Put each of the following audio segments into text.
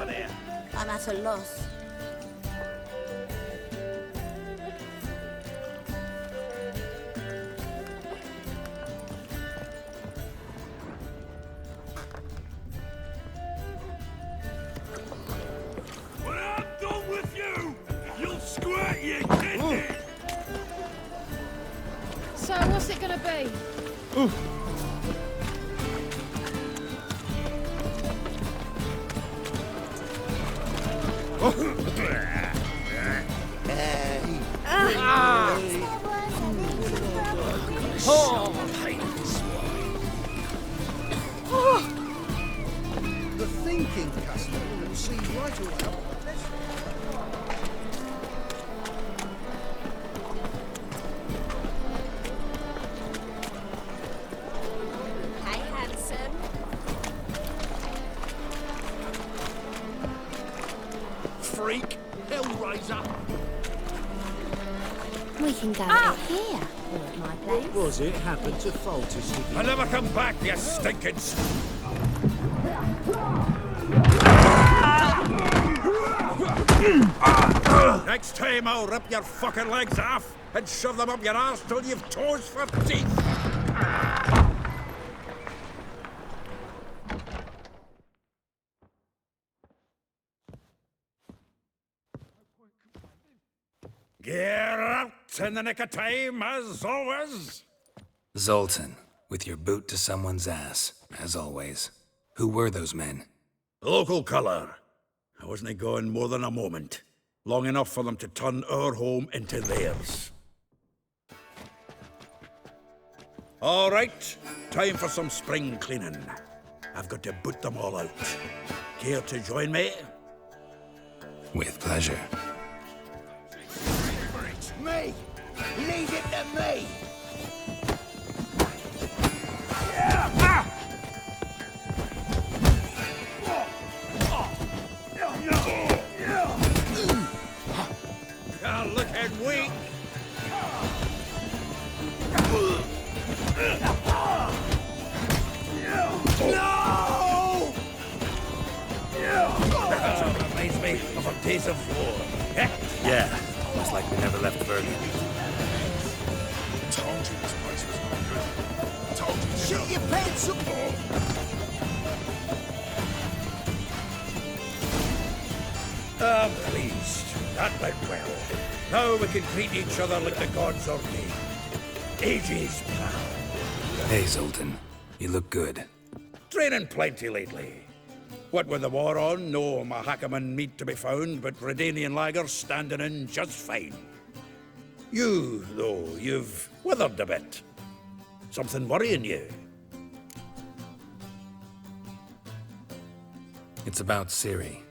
over there? I'm at a loss. When I'm done with you, you'll squirt your kidney! So, what's it gonna be? The thinking customer will see right away what this. Hey, handsome. Freak! Hellraiser! We can go out here. Or at my place. Was it happened to fault us? I'll never come back, you stinking Next time I'll rip your fucking legs off and shove them up your arse till you've toes for teeth! Geralt, in the nick of time, as always. Zoltan, with your boot to someone's ass, as always. Who were those men? Local colour. I wasn't gone more than a moment. Long enough for them to turn our home into theirs. All right, time for some spring cleaning. I've got to boot them all out. Care to join me? With pleasure. Me! Leave it to me! Looking weak. No! That reminds me of our days of war. Yeah, looks like we never left Bergen. Told you this place was no good. Told you. Shit your pants up! I'm pleased. That went well. Now we can treat each other like the gods ordained. Ages, pal. Hey, Zoltan. You look good. Training plenty lately. What with the war on, no Mahakaman meat to be found, but Redanian lagers standing in just fine. You, though, you've withered a bit. Something worrying you? It's about Ciri.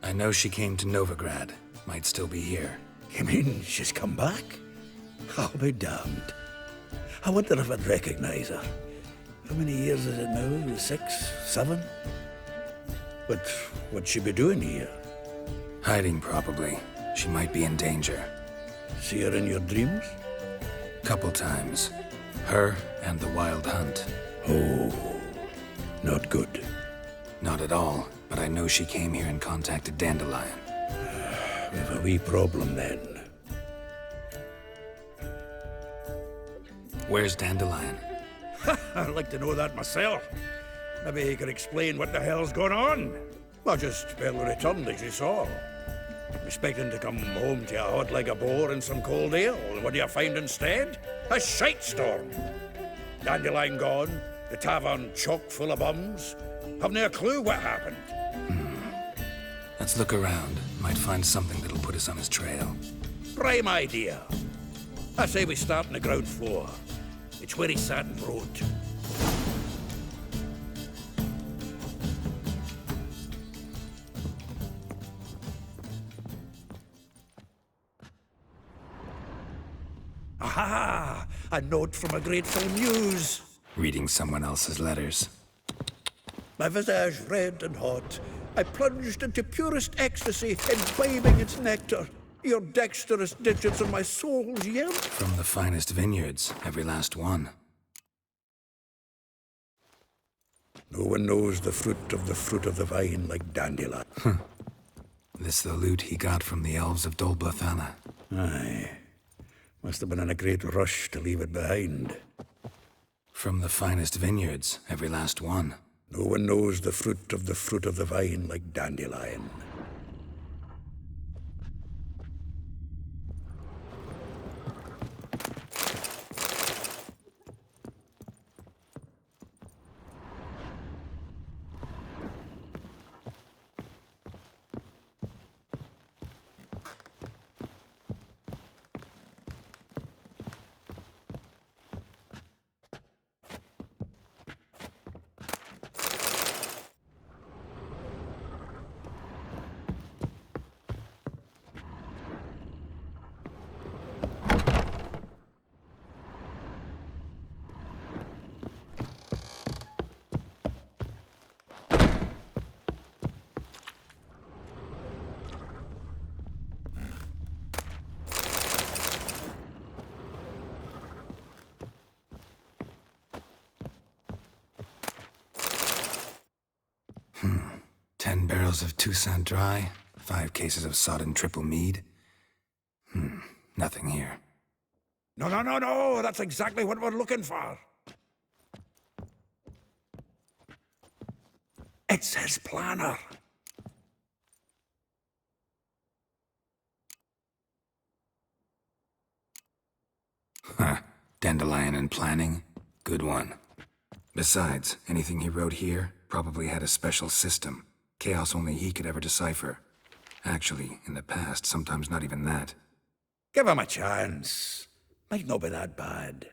I know she came to Novigrad. Might still be here. You mean she's come back? I'll be damned. I wonder if I'd recognize her. How many years is it now? 6, 7? But what'd she be doing here? Hiding, probably. She might be in danger. See her in your dreams? Couple times. Her and the Wild Hunt. Oh, not good. Not at all, but I know she came here and contacted Dandelion. We have a wee problem then. Where's Dandelion? I'd like to know that myself. Maybe he could explain what the hell's going on. Well, just barely returned, as you saw. Expecting to come home to a hot like a boar and some cold ale. What do you find instead? A shite storm. Dandelion gone, the tavern chock full of bums. Haven't a clue what happened. Let's look around. Might find something that'll put us on his trail. Prime idea. I say we start on the ground floor. It's where he sat and wrote. Aha! A note from a grateful muse. Reading someone else's letters. My visage red and hot, I plunged into purest ecstasy, imbibing its nectar. Your dexterous digits on my soul's yelp. From the finest vineyards, every last one. No one knows the fruit of the vine like Dandelion. This the loot he got from the elves of Dolblathana. Aye. Must have been in a great rush to leave it behind. From the finest vineyards, every last one. No one knows the fruit of the vine like Dandelion. Hmm. 10 barrels of Toussaint Dry, 5 cases of sodden triple mead. Nothing here. No, that's exactly what we're looking for. It's his planner. Huh. Dandelion and planning? Good one. Besides, anything he wrote here probably had a special system. Chaos only he could ever decipher. Actually, in the past, sometimes not even that. Give him a chance. Might not be that bad.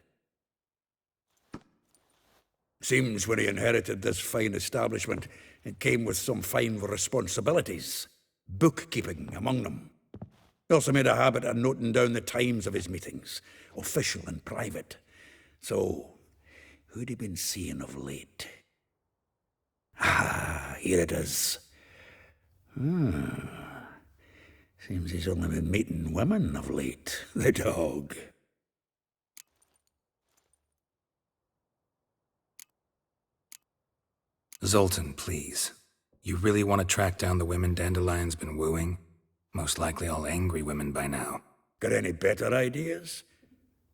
Seems when he inherited this fine establishment, it came with some fine responsibilities. Bookkeeping among them. He also made a habit of noting down the times of his meetings, official and private. So, who'd he been seeing of late? Ah, here it is. Seems he's only been meeting women of late, the dog. Zoltan, please. You really want to track down the women Dandelion's been wooing? Most likely all angry women by now. Got any better ideas?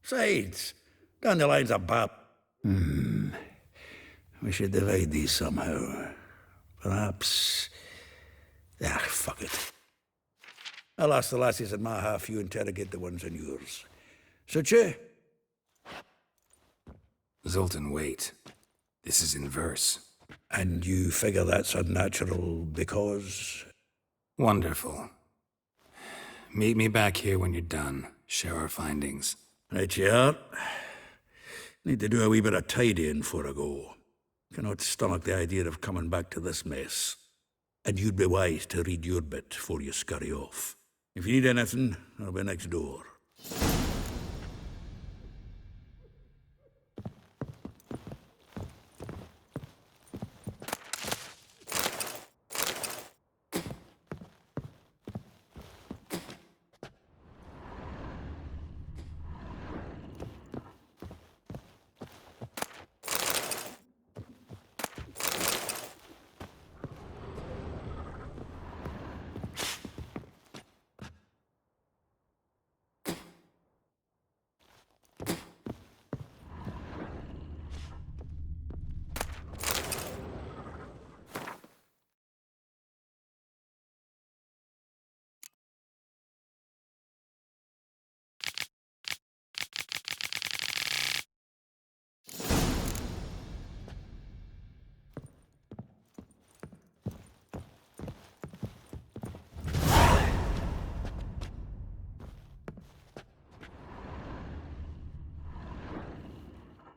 Besides, Dandelion's a bap. We should divide these somehow. Perhaps... fuck it. I'll ask the lassies in my half, you interrogate the ones in yours. Tcher? Zoltan, wait. This is in verse. And you figure that's unnatural because... Wonderful. Meet me back here when you're done. Share our findings. Right you are. Need to do a wee bit of tidying before I go. Cannot stomach the idea of coming back to this mess. And you'd be wise to read your bit before you scurry off. If you need anything, I'll be next door.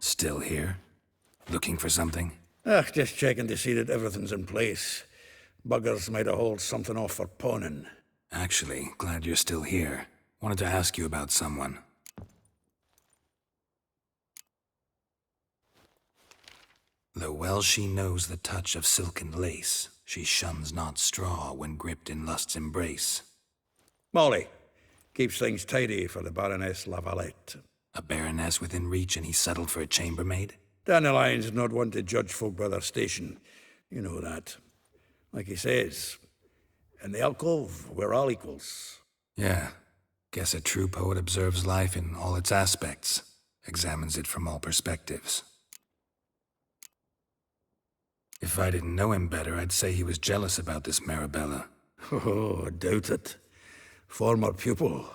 Still here? Looking for something? Just checking to see that everything's in place. Buggers might have hauled something off for pawning. Actually, glad you're still here. Wanted to ask you about someone. Though well she knows the touch of silken lace, she shuns not straw when gripped in lust's embrace. Molly. Keeps things tidy for the Baroness Lavalette. A baroness within reach and he settled for a chambermaid? Dandelion's not one to judge folk by their station. You know that. Like he says, in the alcove, we're all equals. Yeah. Guess a true poet observes life in all its aspects, examines it from all perspectives. If I didn't know him better, I'd say he was jealous about this Marabella. Oh, I doubt it. Former pupil.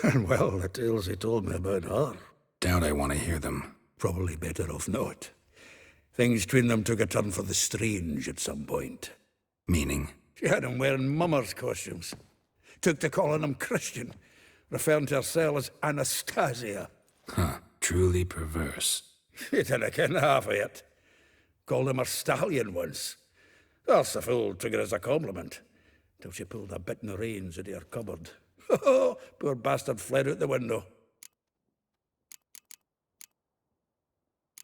And well, the tales he told me about her. Doubt I want to hear them. Probably better off not. Things between them took a turn for the strange at some point. Meaning? She had him wearing mummers' costumes. Took to calling him Christian, referring to herself as Anastasia. Huh. Truly perverse. He didn't ken half of it. Called him a stallion once. That's the fool took it as a compliment, till she pulled a bit in the reins out of her cupboard. Oh, poor bastard fled out the window.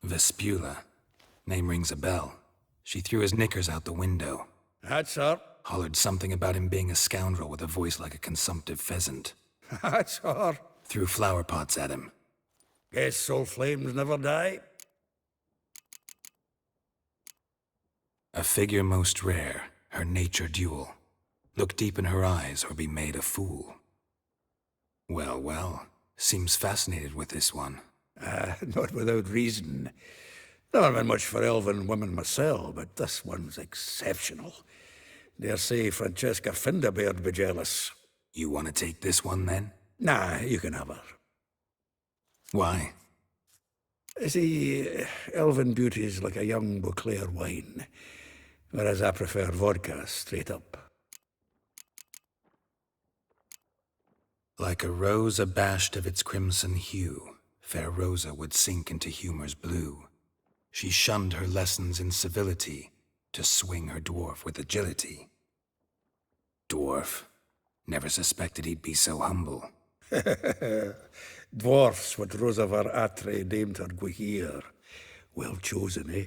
Vespula. Name rings a bell. She threw his knickers out the window. That's her. Hollered something about him being a scoundrel with a voice like a consumptive pheasant. That's her. Threw flower pots at him. Guess soul flames never die. A figure most rare, her nature dual. Look deep in her eyes or be made a fool. Well, well, seems fascinated with this one. Not without reason. Never been much for elven women myself, but this one's exceptional. Dare say Francesca Finderbeard be jealous. You want to take this one then? Nah, you can have her. Why? See, elven beauty's like a young Beauclair wine, whereas I prefer vodka straight up. Like a rose abashed of its crimson hue, fair Rosa would sink into humor's blue. She shunned her lessons in civility, to swing her dwarf with agility. Dwarf. Never suspected he'd be so humble. Dwarfs what Rosa var Attre named her WİTHCER. Well chosen, eh?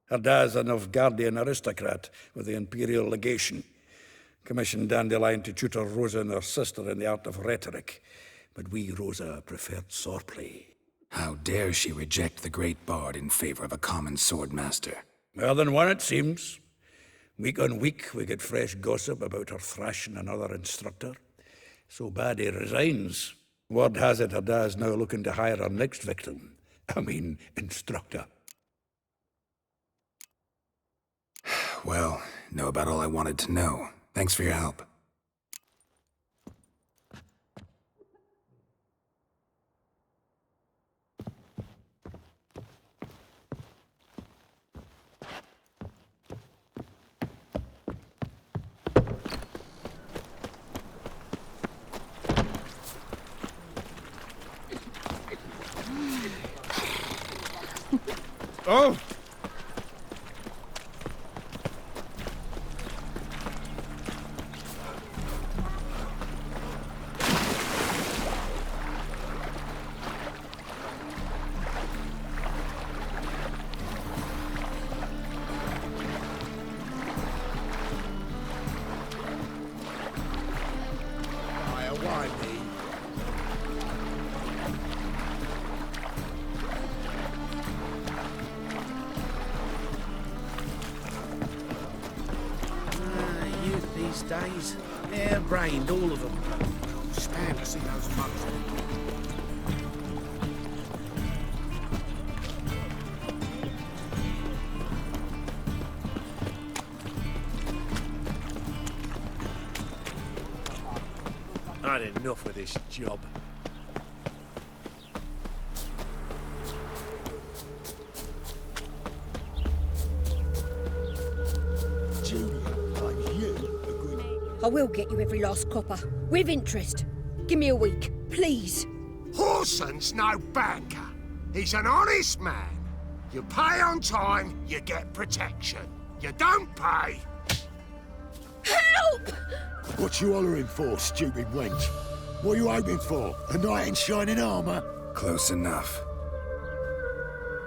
Her dad's a Novgardian aristocrat with the Imperial Legation. Commissioned Dandelion to tutor Rosa and her sister in the art of rhetoric, but we, Rosa, preferred swordplay. How dare she reject the great bard in favor of a common swordmaster? More than one, it seems. Week on week, we get fresh gossip about her thrashing another instructor. So bad he resigns. Word has it her dad's now looking to hire her next victim. I mean, instructor. Well, know about all I wanted to know. Thanks for your help. Oh! Days. Hair-brained, all of them. Stand to see those mugs. I had enough of this job. I will get you every last copper, with interest. Give me a week, please. Horson's no banker. He's an honest man. You pay on time, you get protection. You don't pay. Help! What you hollering for, stupid wench? What are you hoping for? A knight in shining armour? Close enough.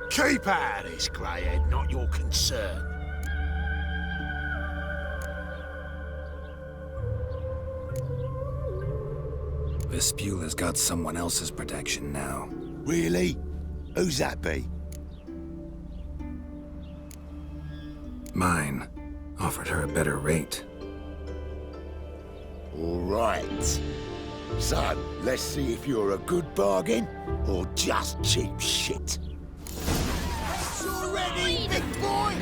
Keep out of this, greyhead, not your concern. Vespula's got someone else's protection now. Really? Who's that be? Mine. Offered her a better rate. All right. So, let's see if you're a good bargain or just cheap shit. You're ready, big boy!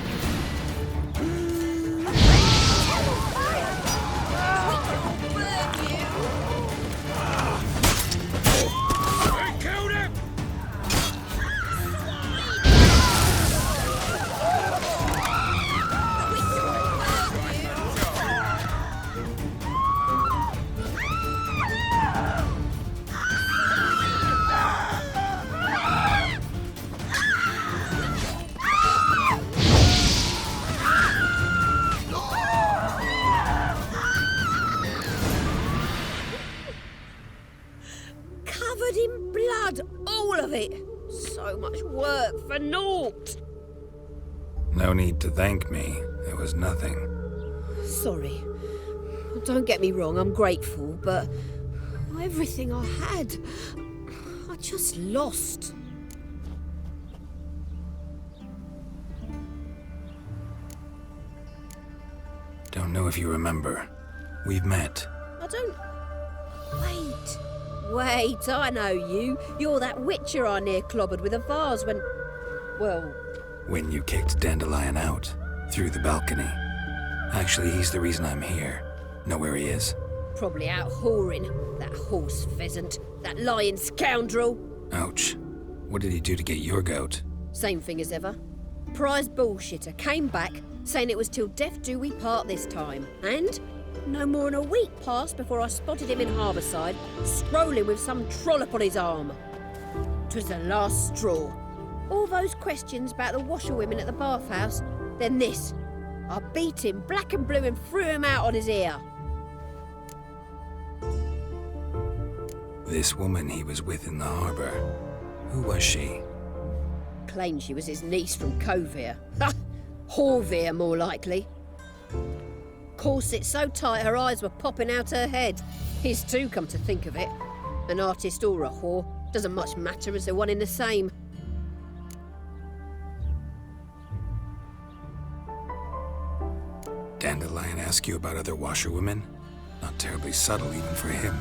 I killed him! Covered in blood, all of it. So much work for naught. No need to thank me. It was nothing. Sorry. Don't get me wrong, I'm grateful, but everything I had, I just lost. Don't know if you remember. We've met. I don't... Wait, I know you. You're that witcher I near clobbered with a vase when... Well... When you kicked Dandelion out. Through the balcony. Actually, he's the reason I'm here. Know where he is. Probably out whoring. That horse pheasant. That lying scoundrel. Ouch. What did he do to get your goat? Same thing as ever. Prize bullshitter came back, saying it was till death do we part this time. And no more than a week passed before I spotted him in Harbourside, strolling with some trollop on his arm. 'Twas the last straw. All those questions about the washerwomen at the bathhouse, then this. I beat him black and blue and threw him out on his ear. This woman he was with in the harbour. Who was she? Claimed she was his niece from Kovir. Ha! Horvir, more likely. Corset so tight her eyes were popping out her head. His too, come to think of it. An artist or a whore. Doesn't much matter as they're one in the same. Dandelion ask you about other washerwomen? Not terribly subtle even for him.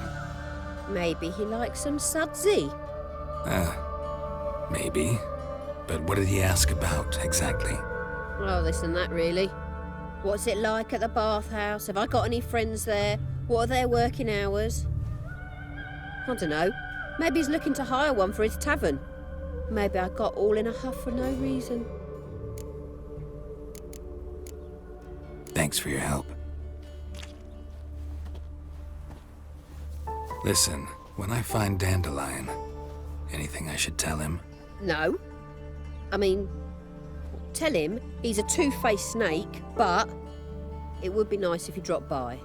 Maybe he likes some sudsy. Maybe. But what did he ask about, exactly? Oh, this and that, really. What's it like at the bathhouse? Have I got any friends there? What are their working hours? I don't know. Maybe he's looking to hire one for his tavern. Maybe I got all in a huff for no reason. Thanks for your help. Listen, when I find Dandelion, anything I should tell him? No. I mean, tell him he's a two-faced snake, but it would be nice if he dropped by.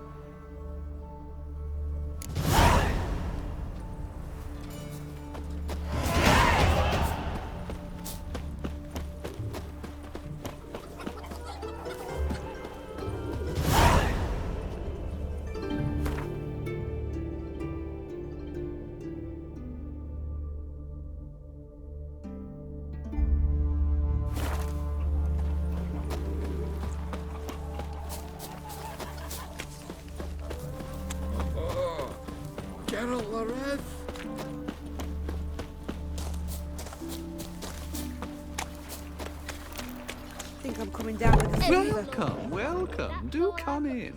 Geralt, think I'm coming down with a fever. Welcome, welcome. Do come in.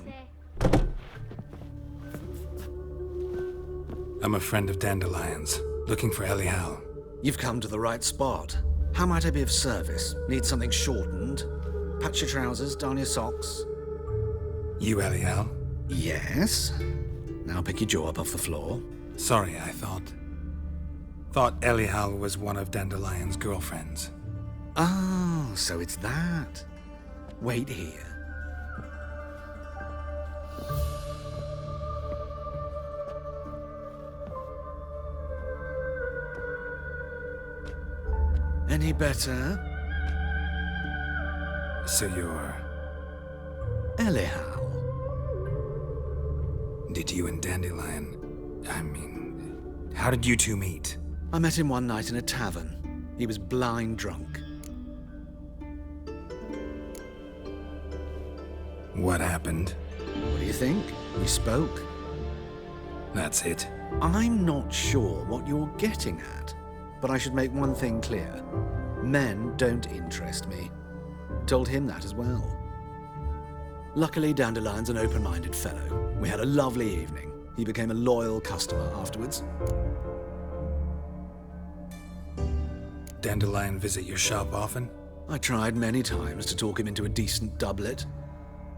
I'm a friend of Dandelion's, looking for Elihal. You've come to the right spot. How might I be of service? Need something shortened? Patch your trousers, darn your socks. You Elihal? Yes. Now pick your jaw up off the floor. Sorry, I thought Elihal was one of Dandelion's girlfriends. Oh, so it's that. Wait here. Any better? So you're... Elihal. Did you and Dandelion... how did you two meet? I met him one night in a tavern. He was blind drunk. What happened? What do you think? We spoke. That's it. I'm not sure what you're getting at, but I should make one thing clear. Men don't interest me. Told him that as well. Luckily, Dandelion's an open-minded fellow. We had a lovely evening. He became a loyal customer afterwards. Dandelion visit your shop often? I tried many times to talk him into a decent doublet.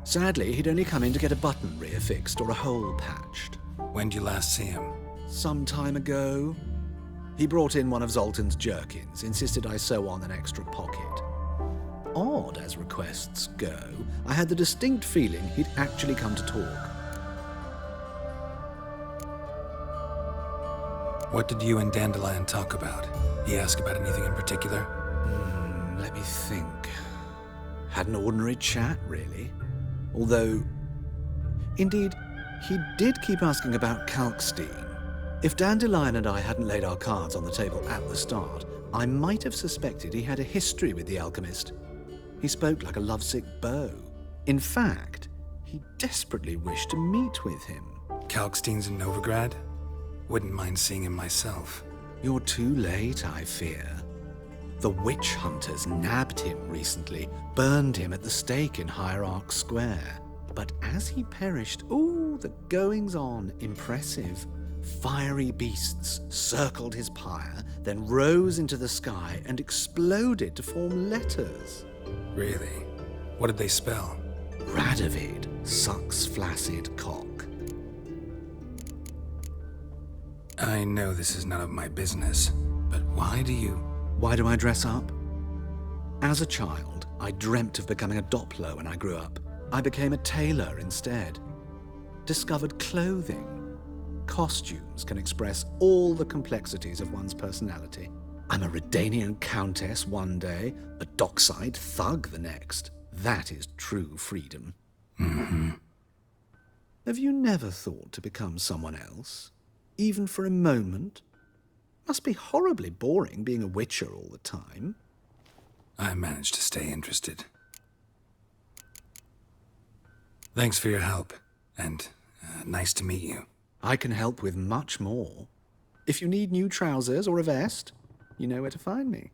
Sadly, he'd only come in to get a button reaffixed or a hole patched. When'd you last see him? Some time ago. He brought in one of Zoltan's jerkins, insisted I sew on an extra pocket. Odd as requests go, I had the distinct feeling he'd actually come to talk. What did you and Dandelion talk about? He asked about anything in particular? Let me think. Had an ordinary chat, really. Although, indeed, he did keep asking about Kalkstein. If Dandelion and I hadn't laid our cards on the table at the start, I might have suspected he had a history with the alchemist. He spoke like a lovesick beau. In fact, he desperately wished to meet with him. Kalkstein's in Novigrad? Wouldn't mind seeing him myself. You're too late, I fear. The witch hunters nabbed him recently, burned him at the stake in Hierarch Square. But as he perished, the goings-on, impressive. Fiery beasts circled his pyre, then rose into the sky and exploded to form letters. Really? What did they spell? Radovid sucks flaccid cock. I know this is none of my business, but why do I dress up? As a child, I dreamt of becoming a Doppler when I grew up. I became a tailor instead. Discovered clothing. Costumes can express all the complexities of one's personality. I'm a Redanian countess one day, a dockside thug the next. That is true freedom. Mm-hmm. Have you never thought to become someone else? Even for a moment? Must be horribly boring being a witcher all the time. I managed to stay interested. Thanks for your help, and nice to meet you. I can help with much more. If you need new trousers or a vest, you know where to find me.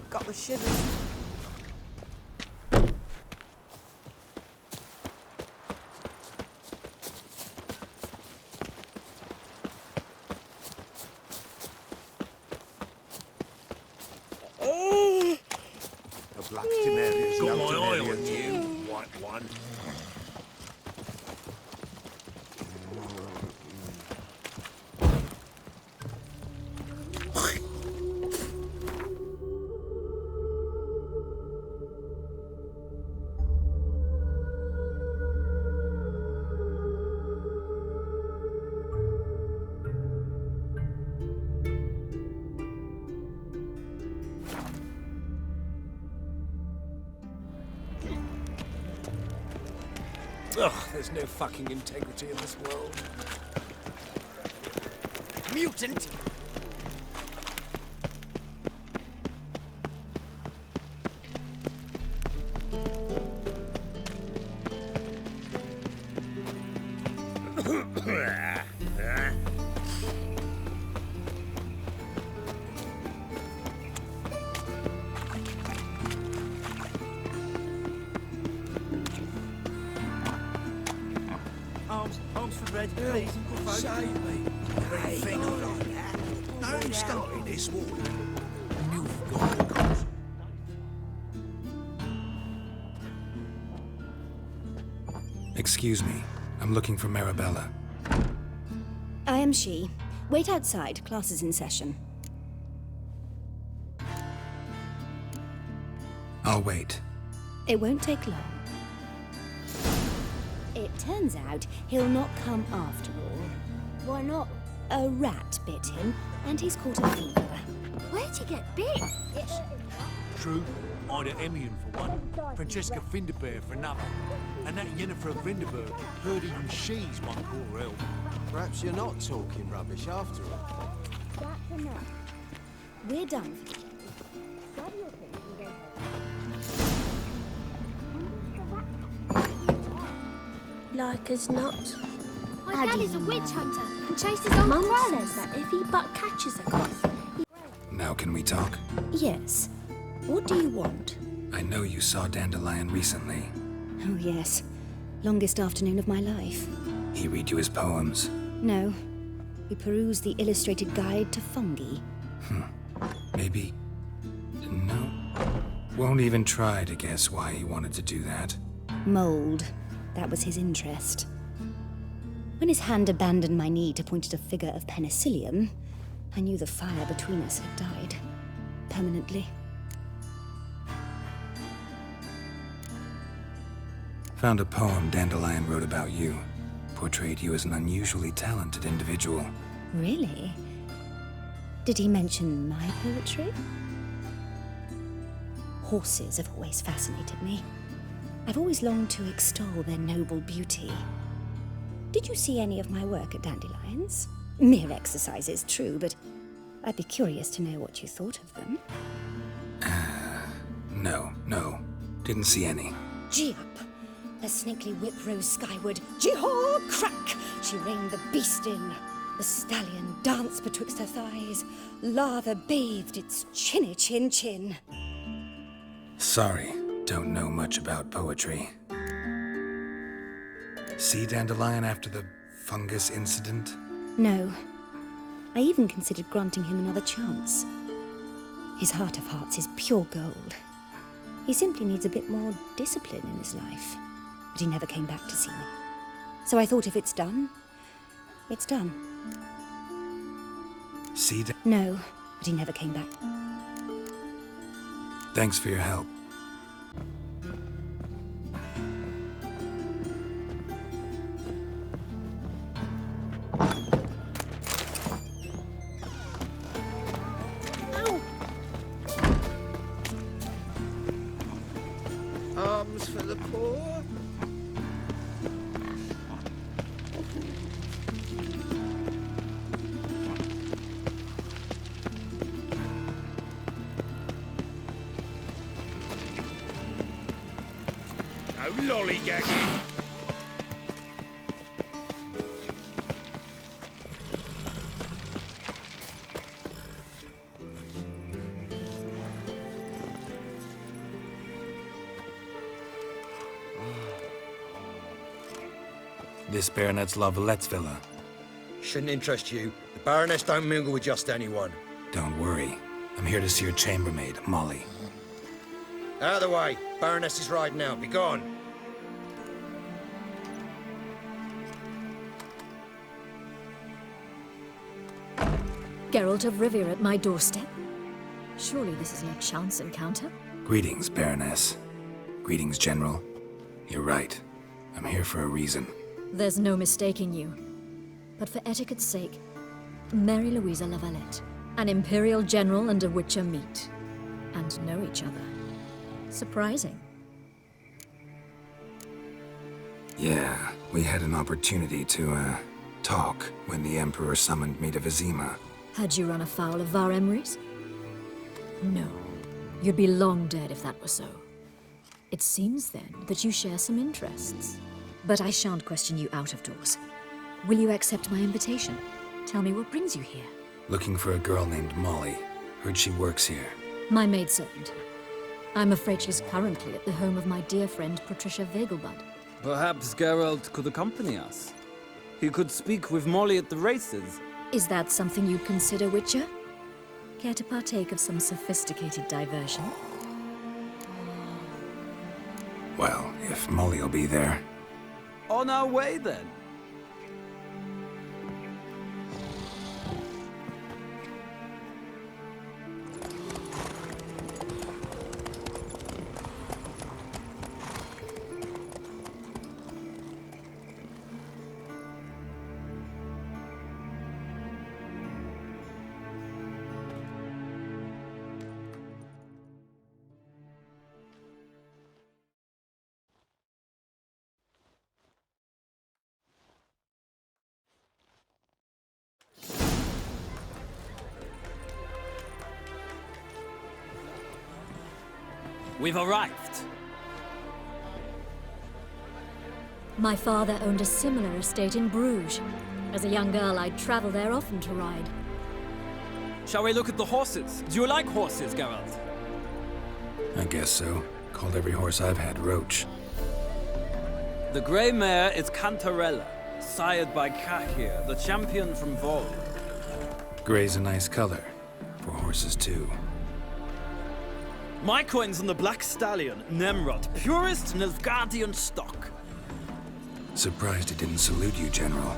Got the shivers. Got my eye on you, white one. Ugh, there's no fucking integrity in this world. Mutant! Arms for bread, please. Save me. Anything like that. Don't start in this war. You've got a cause. Excuse me. I'm looking for Marabella. I am she. Wait outside. Class is in session. I'll wait. It won't take long. It turns out he'll not come after all. Why not? A rat bit him, and he's caught a fever. Where'd you get bit? True. Ida Emion for one, Francesca Finderbear for another, and that Yennefer Vinderberg, heard even she's one poor elf. Perhaps you're not talking rubbish after all. That's enough. We're done for today. Grab your things and go home. Like as not. My dad is a witch hunter and chases on Mum crows. says that if he but catches a goth, Now can we talk? Yes. What do you want? I know you saw Dandelion recently. Oh, yes. Longest afternoon of my life. He read you his poems. No. We perused the illustrated guide to fungi. Maybe... No. Won't even try to guess why he wanted to do that. Mold. That was his interest. When his hand abandoned my knee to point at a figure of penicillium, I knew the fire between us had died. Permanently. Found a poem Dandelion wrote about you. Portrayed you as an unusually talented individual. Really? Did he mention my poetry? Horses have always fascinated me. I've always longed to extol their noble beauty. Did you see any of my work at Dandelion's? Mere exercises, true, but I'd be curious to know what you thought of them. No. Didn't see any. Gee up! A snakely whip rose skyward. Jee-haw! Crack! She reined the beast in. The stallion danced betwixt her thighs. Lather bathed its chinny chin. Sorry, don't know much about poetry. See Dandelion after the fungus incident? No. I even considered granting him another chance. His heart of hearts is pure gold. He simply needs a bit more discipline in his life. But he never came back to see me. So I thought if it's done, it's done. See No, but he never came back. Thanks for your help. Arms for the poor. No lollygagging. This Baronet's La Vallette's villa. Shouldn't interest you. The Baroness don't mingle with just anyone. Don't worry. I'm here to see your chambermaid, Molly. Out of the way. Baroness is riding out. Be gone. Geralt of Rivia at my doorstep? Surely this is no chance encounter? Greetings, Baroness. Greetings, General. You're right. I'm here for a reason. There's no mistaking you. But for etiquette's sake, Mary Louisa La Valette, an Imperial General and a Witcher meet. And know each other. Surprising. Yeah, we had an opportunity to, talk when the Emperor summoned me to Vizima. Had you run afoul of Var Emrys? No. You'd be long dead if that were so. It seems, then, that you share some interests. But I shan't question you out of doors. Will you accept my invitation? Tell me what brings you here. Looking for a girl named Molly. Heard she works here. My maidservant. I'm afraid she's currently at the home of my dear friend Patricia Vegelbud. Perhaps Geralt could accompany us. He could speak with Molly at the races. Is that something you'd consider, Witcher? Care to partake of some sophisticated diversion? Well, if Molly'll be there. On our way, then. We've arrived. My father owned a similar estate in Bruges. As a young girl, I'd travel there often to ride. Shall we look at the horses? Do you like horses, Geralt? I guess so. Called every horse I've had Roach. The grey mare is Cantarella, sired by Kahir, the champion from Vol. Grey's a nice color. For horses, too. My coin's on the black stallion, Nemrod, purest Nilfgaardian stock. Surprised it didn't salute you, General.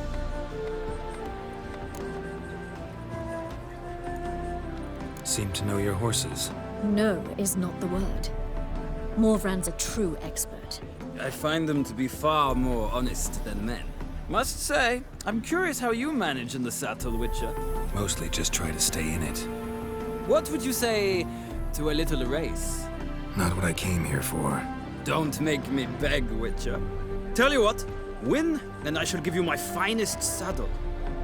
Seem to know your horses. No is not the word. Morvran's a true expert. I find them to be far more honest than men. Must say, I'm curious how you manage in the saddle, Witcher. Mostly just try to stay in it. What would you say to a little race? Not what I came here for. Don't make me beg, Witcher. Tell you what, win, and I shall give you my finest saddle.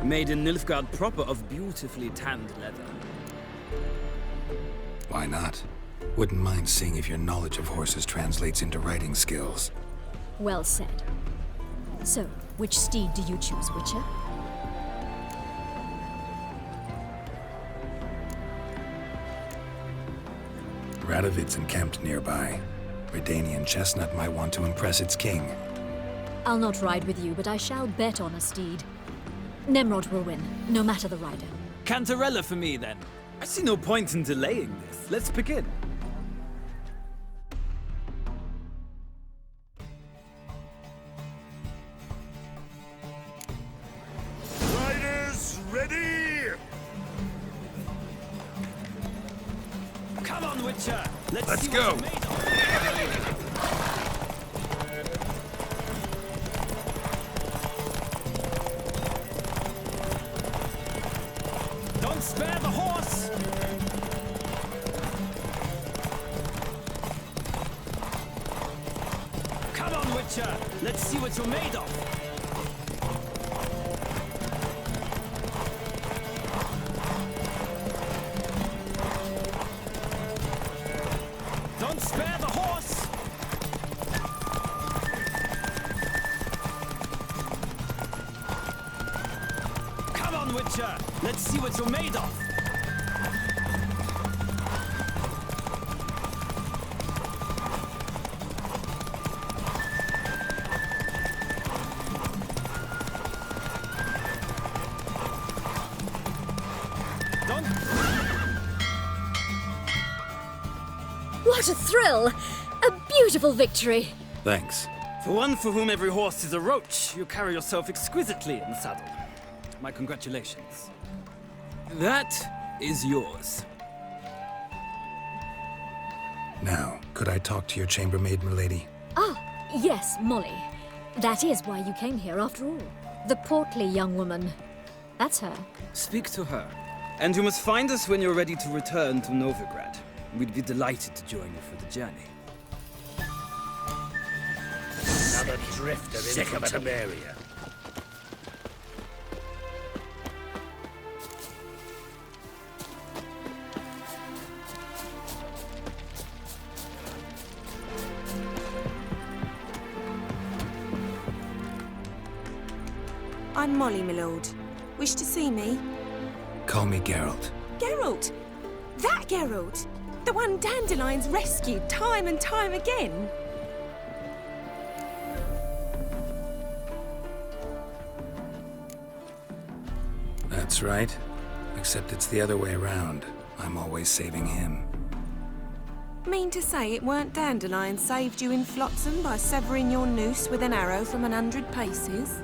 Made in Nilfgaard proper of beautifully tanned leather. Why not? Wouldn't mind seeing if your knowledge of horses translates into riding skills. Well said. So, which steed do you choose, Witcher? Radovid's encamped nearby. Redanian chestnut might want to impress its king. I'll not ride with you, but I shall bet on a steed. Nemrod will win, no matter the rider. Cantarella for me, then. I see no point in delaying this. Let's begin. Riders, ready! Come on, Witcher! Let's see go! What you're made of. Don't spare the horse! Come on, Witcher! Let's see what you're made of! Don't spare the horse! Come on, Witcher! Let's see what you're made of! Don't... What a thrill! A beautiful victory! Thanks. For one for whom every horse is a roach, you carry yourself exquisitely in the saddle. My congratulations. That is yours. Now, could I talk to your chambermaid, milady? Ah, yes, Molly. That is why you came here after all. The portly young woman. That's her. Speak to her. And you must find us when you're ready to return to Novigrad. We'd be delighted to join you for the journey. Another drifter in from some area. I'm Molly, my lord. Wish to see me? Call me Geralt. Geralt! That Geralt! The one Dandelion's rescued time and time again! That's right. Except it's the other way around. I'm always saving him. Mean to say it weren't Dandelion saved you in Flotsam by severing your noose with an arrow from 100 paces?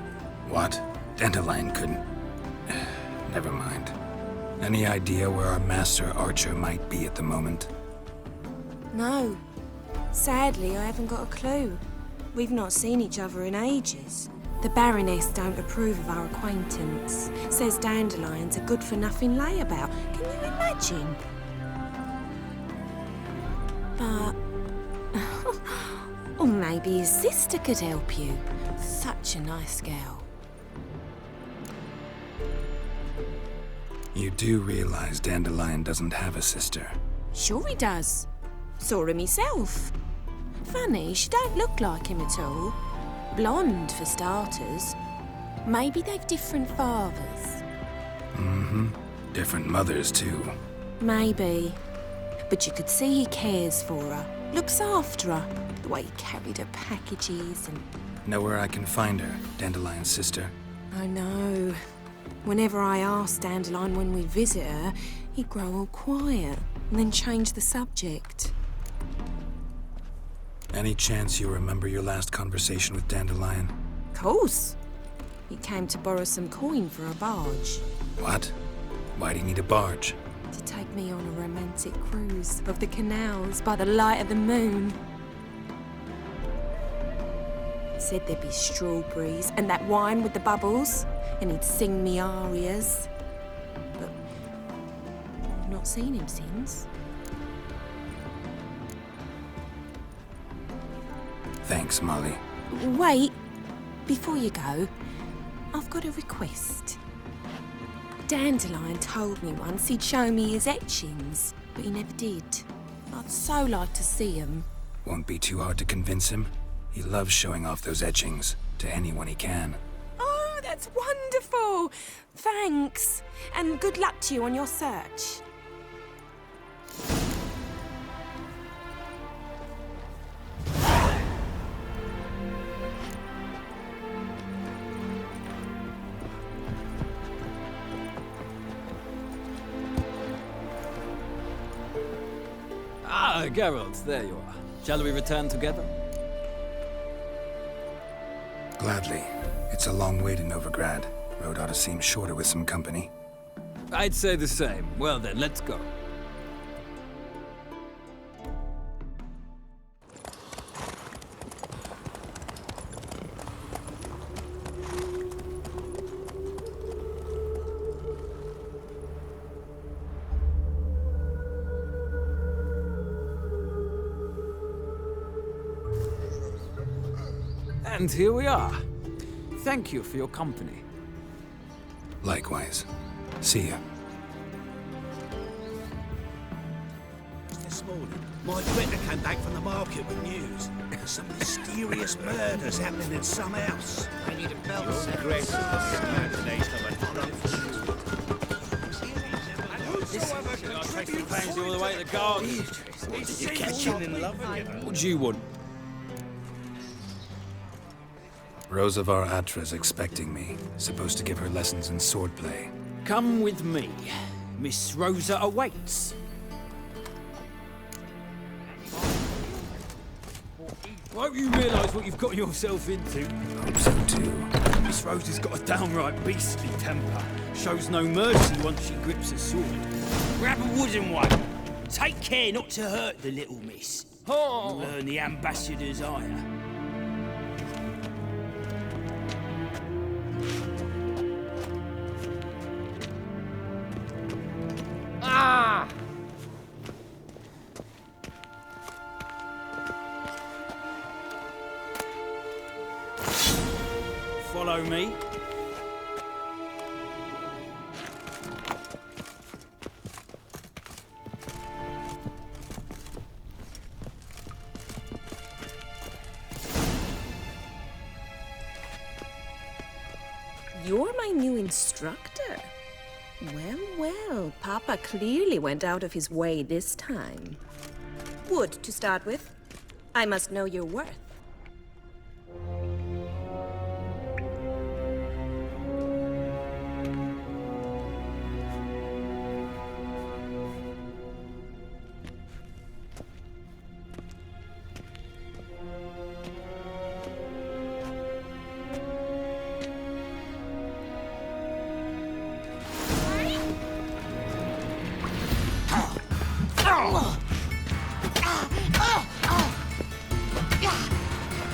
What? Dandelion couldn't... Never mind. Any idea where our master archer might be at the moment? No. Sadly, I haven't got a clue. We've not seen each other in ages. The Baroness don't approve of our acquaintance. Says Dandelion's a good-for-nothing layabout. Can you imagine? But... or maybe his sister could help you. Such a nice girl. You do realize Dandelion doesn't have a sister. Sure he does. Saw her myself. Funny, she don't look like him at all. Blonde, for starters. Maybe they've different fathers. Mm-hmm. Different mothers, too. Maybe. But you could see he cares for her. Looks after her. The way he carried her packages and... Know where I can find her, Dandelion's sister? I know. Whenever I ask Dandelion when we visit her, he'd grow all quiet and then change the subject. Any chance you remember your last conversation with Dandelion? Course. He came to borrow some coin for a barge. What? Why do you need a barge? To take me on a romantic cruise of the canals by the light of the moon. He said there'd be strawberries and that wine with the bubbles, and he'd sing me arias. But I've not seen him since. Thanks, Molly. Wait, before you go, I've got a request. Dandelion told me once he'd show me his etchings, but he never did. I'd so like to see them. Won't be too hard to convince him. He loves showing off those etchings to anyone he can. Oh, that's wonderful! Thanks, and good luck to you on your search. Ah, Geralt, there you are. Shall we return together? Gladly. It's a long way to Novigrad. Road ought to seem shorter with some company. I'd say the same. Well then, let's go. And here we are. Thank you for your company. Likewise. See ya. This morning, my director came back from the market with news. There's some mysterious murders happening in some house. I need a belt. Grace all the way to the garden. You're catching in love with it. What do you want? Rosa of Attre expecting me. Supposed to give her lessons in swordplay. Come with me. Miss Rosa awaits. Hope you realise what you've got yourself into. Hope so too. Miss Rosa's got a downright beastly temper. Shows no mercy once she grips a sword. Grab a wooden one. Take care not to hurt the little miss. You'll earn the ambassador's ire. Ah! Follow me. You're my new instructor. Well, well, Papa clearly went out of his way this time. Wood, to start with. I must know your worth.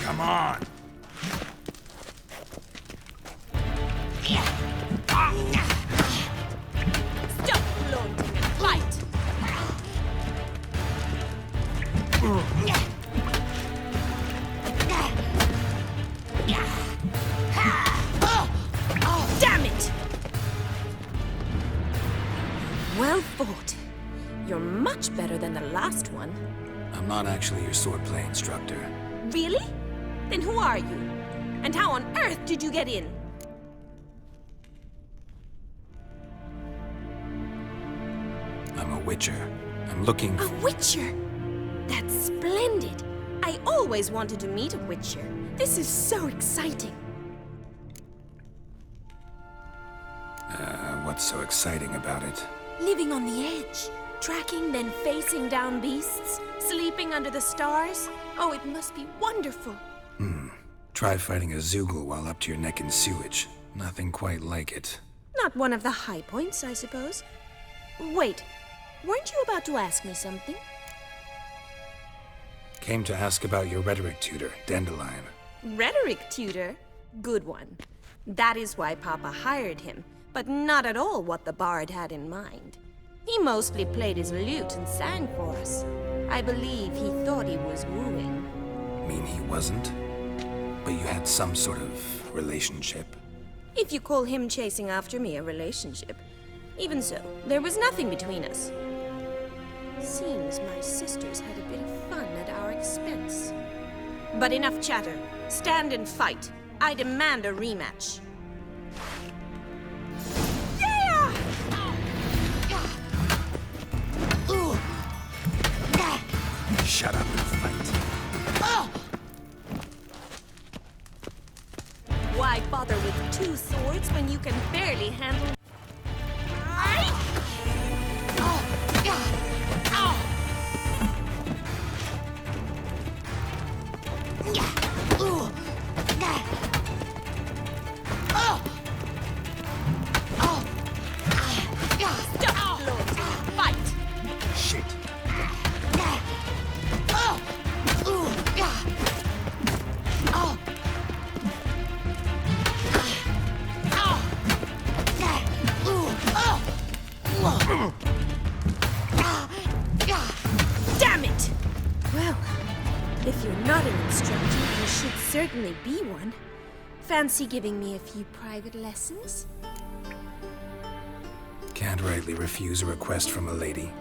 Come on. Stop flaunting and fight! Damn it! Well fought. You're much better than the last one. not actually your swordplay instructor. Really? Then who are you? And how on earth did you get in? I'm a witcher. I'm looking A witcher? That's splendid. I always wanted to meet a witcher. This is so exciting. What's so exciting about it? Living on the edge. Tracking, then facing down beasts. Sleeping under the stars. Oh, it must be wonderful. Try fighting a Zoogle while up to your neck in sewage. Nothing quite like it. Not one of the high points, I suppose. Wait, weren't you about to ask me something? Came to ask about your rhetoric tutor, Dandelion. Rhetoric tutor? Good one. That is why Papa hired him, but not at all what the bard had in mind. He mostly played his lute and sang for us. I believe he thought he was wooing. Mean he wasn't? But you had some sort of relationship? If you call him chasing after me a relationship. Even so, there was nothing between us. Seems my sisters had a bit of fun at our expense. But enough chatter. Stand and fight. I demand a rematch. Yeah! Shut up and fight. Why bother with two swords when you can barely handle... Stop, Lord! Fight! Shit. Damn it! Well, if you're not an instructor, you should certainly be one. Fancy giving me a few private lessons? Can't rightly refuse a request from a lady.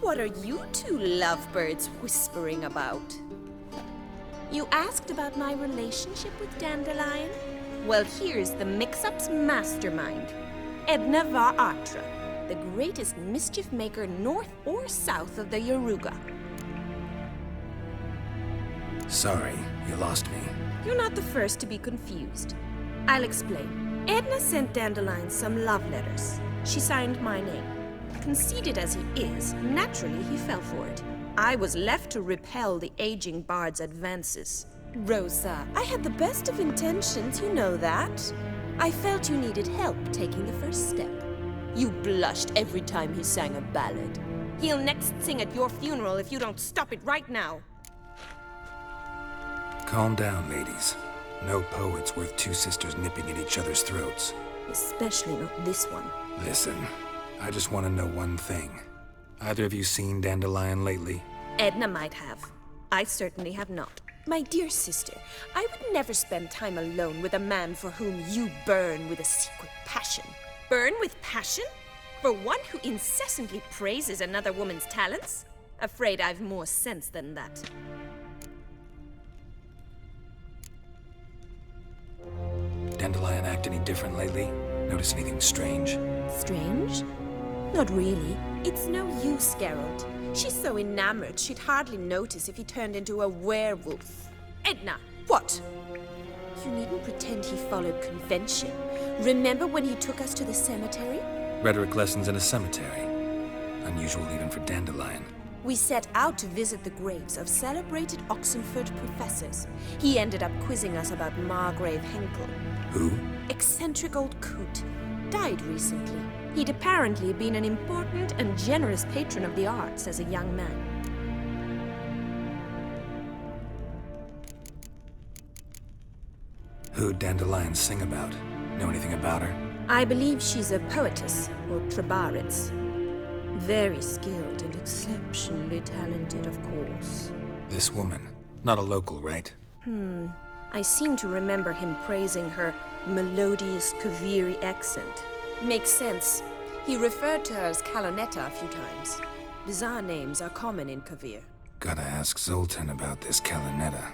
What are you two lovebirds whispering about? You asked about my relationship with Dandelion? Well, here's the mix-up's mastermind. Edna var Attre, the greatest mischief maker north or south of the Yaruga. Sorry, you lost me. You're not the first to be confused. I'll explain. Edna sent Dandelion some love letters. She signed my name. Conceited as he is, naturally he fell for it. I was left to repel the aging bard's advances. Rosa, I had the best of intentions, you know that. I felt you needed help taking the first step. You blushed every time he sang a ballad. He'll next sing at your funeral if you don't stop it right now. Calm down, ladies. No poet's worth two sisters nipping at each other's throats. Especially not this one. Listen, I just want to know one thing. Either of you seen Dandelion lately? Edna might have. I certainly have not. My dear sister, I would never spend time alone with a man for whom you burn with a secret passion. Burn with passion? For one who incessantly praises another woman's talents? Afraid I've more sense than that. Dandelion act any different lately? Notice anything strange? Strange? Not really. It's no use, Geralt. She's so enamored she'd hardly notice if he turned into a werewolf. Edna, what? You needn't pretend he followed convention. Remember when he took us to the cemetery? Rhetoric lessons in a cemetery. Unusual even for Dandelion. We set out to visit the graves of celebrated Oxenford professors. He ended up quizzing us about Margrave Henkel. Who? Eccentric old coot. Died recently. He'd apparently been an important and generous patron of the arts as a young man. Who'd Dandelion sing about? Know anything about her? I believe she's a poetess, or trebarets. Very skilled and exceptionally talented, of course. This woman. Not a local, right? I seem to remember him praising her melodious Kaviri accent. Makes sense. He referred to her as Calonetta a few times. Bizarre names are common in Kavir. Gotta ask Zoltan about this Kalanetta.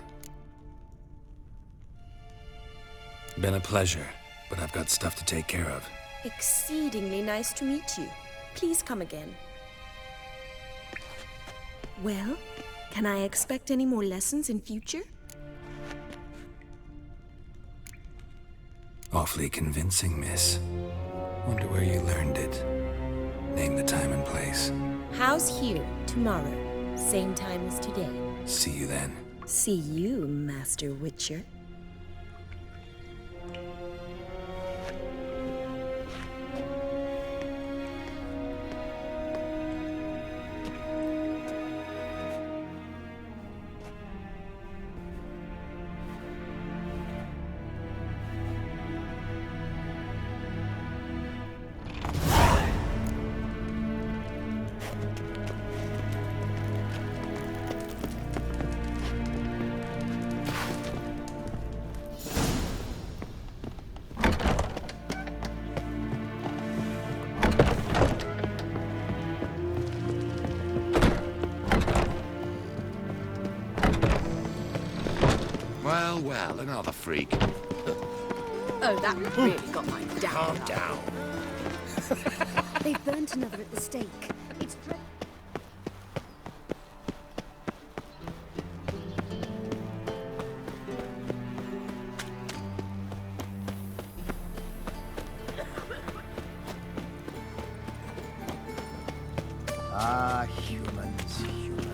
Been a pleasure, but I've got stuff to take care of. Exceedingly nice to meet you. Please come again. Well, can I expect any more lessons in future? Awfully convincing, miss. Wonder where you learned it. Name the time and place. House here, tomorrow. Same time as today. See you then. See you, Master Witcher. Well, another freak. Oh, that really got my down. Calm down. They've burnt another at the stake. It's dreadful. Ah, humans.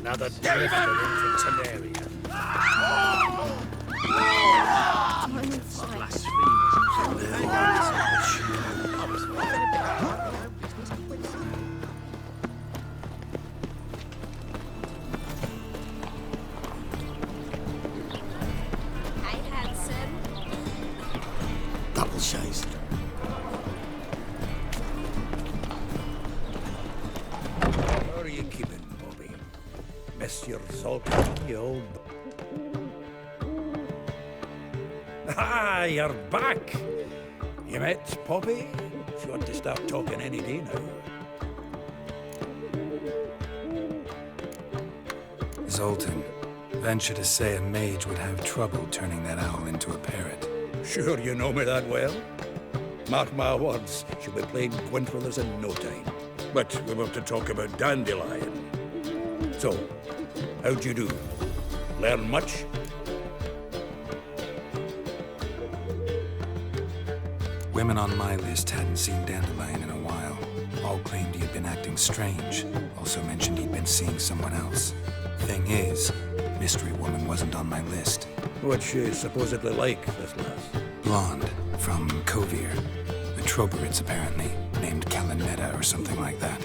Another drifter into Temeria. Hey, handsome. Double chased. How are you keeping, Bobby? Miss your Zoltan, you old... Ah, you're back! You met Poppy? She ought to start talking any day now. Zoltan, venture to say a mage would have trouble turning that owl into a parrot. Sure you know me that well? Mark my words, she'll be playing Gwent with us in no time. But we want to talk about Dandelion. So, how'd you do? Learn much? Women on my list hadn't seen Dandelion in a while. All claimed he had been acting strange. Also mentioned he'd been seeing someone else. Thing is, Mystery Woman wasn't on my list. What's she supposedly like, this lass? Blonde, from Kovir. The Troberids, apparently, named Kalanetta or something like that.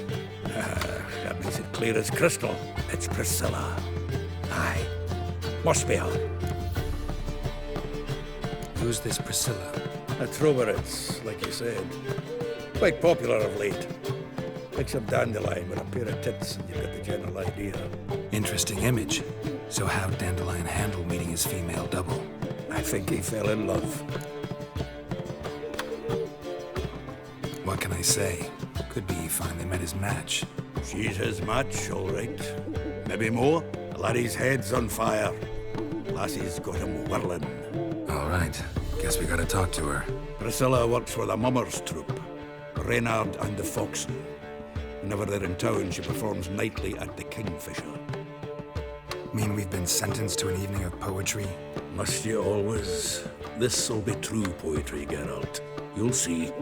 That makes it clear as crystal. It's Priscilla. Aye. Must be her. Who's this Priscilla? A Troberids, like you said. Quite popular of late. Like some Dandelion with a pair of tits, and you've got the general idea. Interesting image. So how'd Dandelion handle meeting his female double? I think he fell in love. What can I say? Could be he finally met his match. She's his match, all right. Maybe more. The laddie's head's on fire. Lassie's got him whirling. All right. Guess we gotta talk to her. Priscilla works for the Mummers troupe. Reynard and the Foxen. Whenever they're in town, she performs nightly at the Kingfisher. Mean we've been sentenced to an evening of poetry? Must you always? This'll be true poetry, Geralt. You'll see.